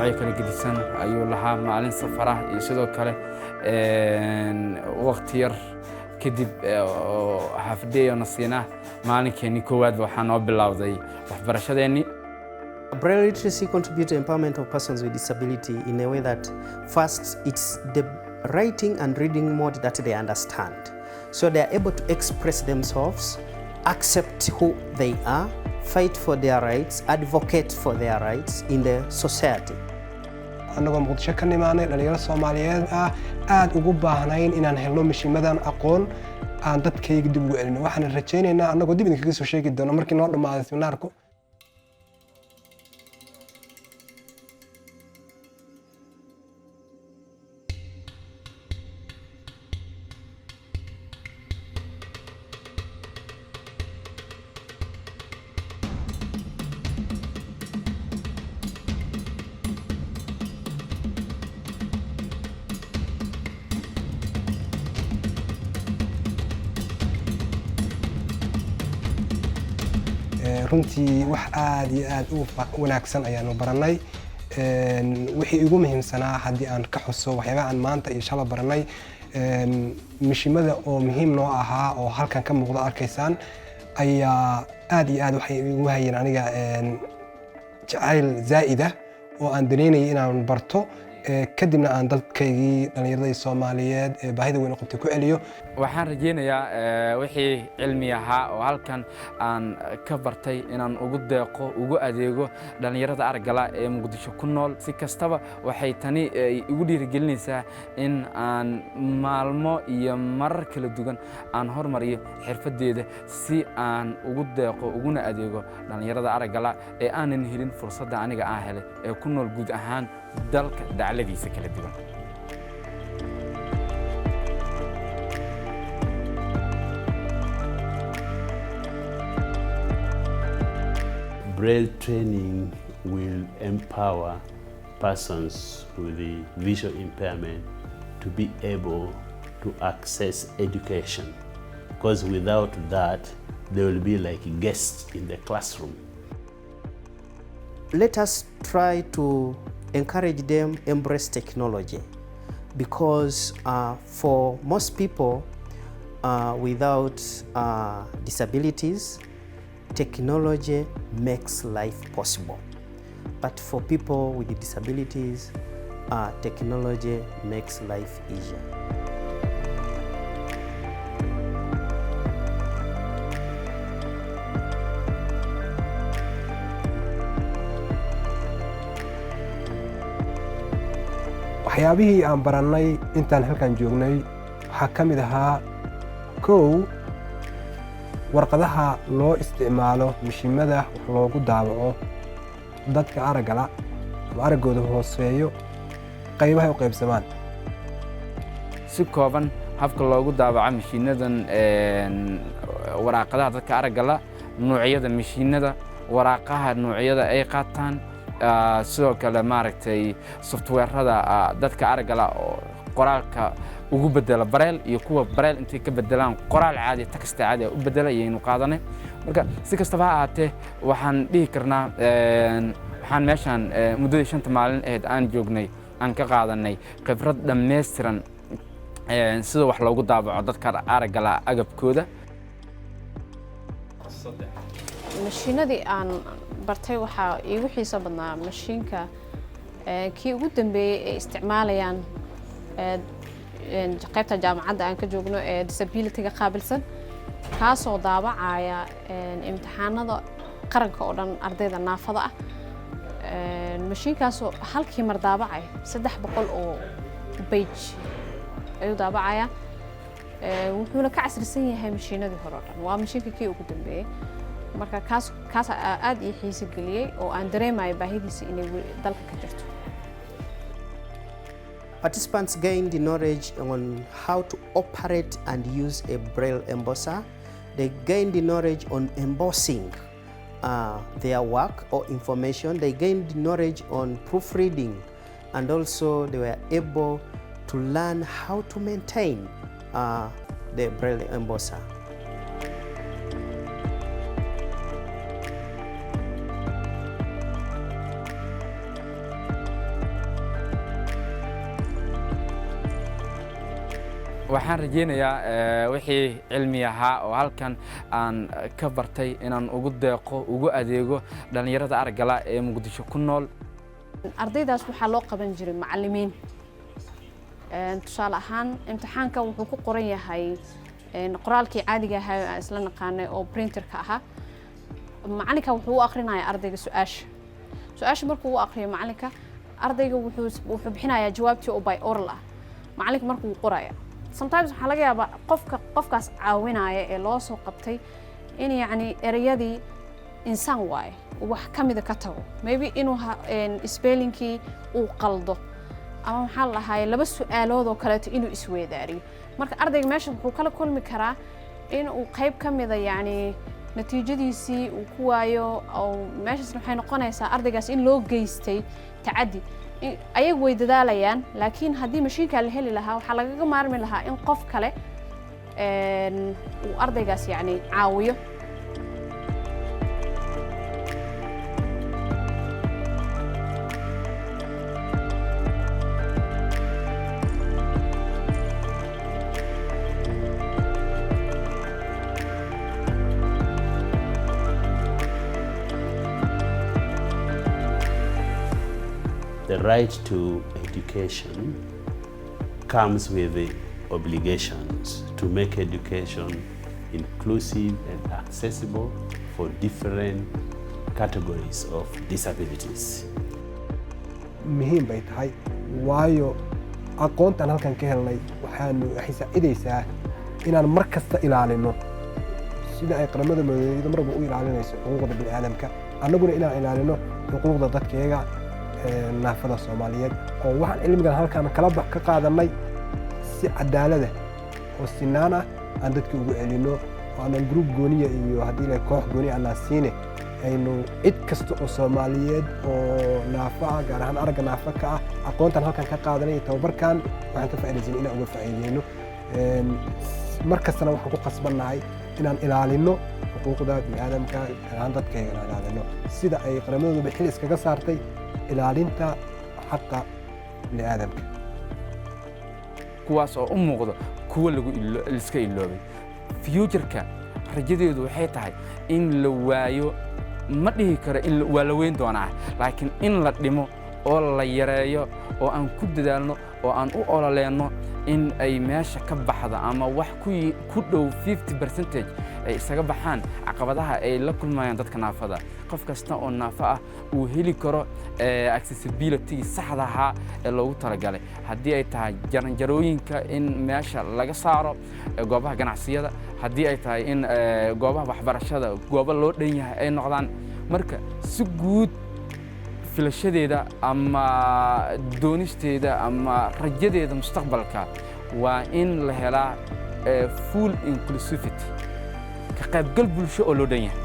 noocyo kala gedisan ayuu lahaa maalin safara iyo sidoo kale waqti yar kadib xafadeeyo nasiina maalinkeeni koowaad waxaan oo bilowday waxbarashadeeni. Braille literacy contributes to empowerment of persons with disability in a way that first it's the writing and reading mode that they understand. So they are able to express themselves, accept who they are, fight for their rights, advocate for their rights in the society. anagoo muqdisho ka nimaanay dhalinyaro Soomaaliyeed aad ugu baahnayn inaan helno mishiimadan aqoon aan dadkayga dib ugu celino. waxaan rajaynaynaa anagoo dib idinkaga soo sheegi doono markii noo dhammaado seminaarku. runtii wax aad iyo aad u wanaagsan ayaanu baranay. wixii ugu muhiimsanaa haddii aan ka xuso waxyaabaha aan maanta iyo shalay baranay mishiimada oo muhiim noo ahaa oo halkan ka muuqda arkaysaan ayaa aad iyo aad waxay igu hayeen aniga jacayl zaa'ida oo aan daneynayay inaan barto kadibna aan dadkaygii dhalinyarada Soomaaliyeed ee baahida weyn u qabtay ku celiyo. waxaan rajaynayaa wixii cilmi ahaa oo halkan aan ka bartay inaan ugu deeqo ugu adeego dhalinyarada aragala ee Muqdisho ku nool. si kastaba waxay tani igu dhiirigelinaysaa in aan maalmo iyo marar kala duwan aan hormariyo xirfadeeda si aan ugu deeqo uguna adeego dhalinyarada aragala ee aanan helin fursadda aniga aan helay ee ku nool guud ahaan dalka dacladiisa kala duwan. Braille training will empower persons with the visual impairment to be able to access education, because without that they will be like guests in the classroom. Let us try to encourage them embrace technology, because for most people without disabilities, technology makes life possible. But for people with disabilities, technology makes life easier. waxyaabihii aan baranay intaan halkan joognay waxaa ka mid ahaa kow warqadaha loo isticmaalo mishiimada wax loogu daabaco dadka aragala ama araggooda hooseeyo qaybaha u qaybsamaan. si kooban habka loogu daabaco mishiinadan waraaqadaha dadka aragala noocyada mishiinada waraaqaha noocyada ay qaataan sidoo kale maaragtay software-rada dadka aragala oo qoraalka ugu bedela Braille iyo kuwa Braille intay ka bedelaan qoraal caadi text caadi u bedelayeen qaadanay. marka si kastaba ha ahaatee waxaan dhihi karnaa waxaan meeshan muddadii 5 maalin aan joognay aan ka qaadanay khibrad dhameystiran sida wax loogu daabaco dadka aragala agabkooda. mashiinadii aan bartay waxa iigu xiiso badnaa mashiinka kii ugu dambeeyay ee isticmaalayaan qaybta jaamacadda aan ka joogno ee disability-ga qaabilsan kaasoo daabacaya imtixaanada qaranka oo dhan ardayda naafada ah. mashiinkaasoo halkii mar daabacay 300 oo page ayuu daabacaya. wuxuuna ka casrisan yahay mashiinadii hore oo dhan. waa mashiinka kii ugu dambeeyay. marka kaas aad ii xiiso geliyay oo aan dareemayo baahidiisa inay dalka ka jirto. Participants gained the knowledge on how to operate and use a Braille embosser. They gained the knowledge on embossing their work or information. They gained the knowledge on proofreading, and also they were able to learn how to maintain the Braille embosser. waxaan rajeynayaa wixii cilmi ahaa oo halkan aan ka bartay inaan ugu deeqo ugu adeego dhalinyarada aragala ee Muqdisho ku nool ardaydaas waxaa loo qaban jiray macallimiin tusaale ahaan imtixaanka wuxuu ku qoran yahay qoraalkii caadiga ahaa ee isla naqaanay oo printerka ahaa macallinka wuxuu u akhrinayaa ardayga su'aasha markuu u akhriyo macallinka ardayga wuxuu bixinayaa jawaabtii oo by oral ah macallinka markuu qoraya sometimes waxaa laga yaabaa qofkaas caawinaya ee loo soo qabtay in yacni erayadii insaan waaye wax ka mida ka tago maybe inuu spellingkii uu qaldo ama maxaa la lahaayay laba su'aalood oo kaleeto inuu isweydaariyo marka ardayga meesha wuxuu kala kulmi karaa in uu qayb ka mida yacni natiijadiisii uu ku waayo oo meeshaasna waxay noqonaysaa ardaygaas in loo geystay tacaddi ayagu way dadaalayaan laakiin haddii mashiinkaa la heli lahaa waxaa lagaga maarmi lahaa in qof kale uu ardaygaas yacni caawiyo The right to education comes with the obligations to make education inclusive and accessible for different categories of disabilities. muhiim bay tahay waayo aqoontan halkan ka helnay waxay saacidaysaa inaan mar kasta ilaalino sida ay qaramada midoobay marba u ilaalinayso xuquuqda bini'aadamka annaguna inaan ilaalino xuquuqda dadkeega naafada Soomaaliyeed oo waxaan cilmigan halkan ka qaadanay si cadaalad ah oo sinaan ah aan dadka ugu celino oo aan group gooniya iyo hadii la koox gooni aan siine aynu cid kasta oo Soomaaliyeed oo naafa ah gaar ahaan aragga naafa ka ah aqoontan halkan ka qaadanay tababarkan waxaan ka faa'iideysan inaan uga faa'iideyno markastana waxaan ku qasbanahay inaan ilaalino xuquuqda bini'aadamka gaar ahaan dadkeega inaan ilaalino sida ay qaramada xil iskaga saartay ilaalinta xaqa bini'aadamka kuwaas oo u muuqdo kuwa iska iloobay future-ka rajadeedu waxay tahay in la waayo ma dhihi karo in waa la weyn doonaa laakiin in la dhimo oo la yareeyo oo aan ku dadaalno oo aan u ololeeno in ay meesha ka baxdo ama wax ku dhow 50% ay isaga baxaan caqabadaha ay la kulmayaan dadka naafada qof kasta oo naafa ah uu heli karo accessibility saxda ah ee loogu talagalay haddii ay tahay jaranjarooyinka in meesha laga saaro goobaha ganacsiyada haddii ay tahay in goobaha waxbarashada goobo loo dhan yahay ay noqdaan marka si guud filashadeeda ama doonisteeda ama rajadeeda mustaqbalka waa in la helaa full inclusivity ka qaybgal bulsho oo loo dhan yahay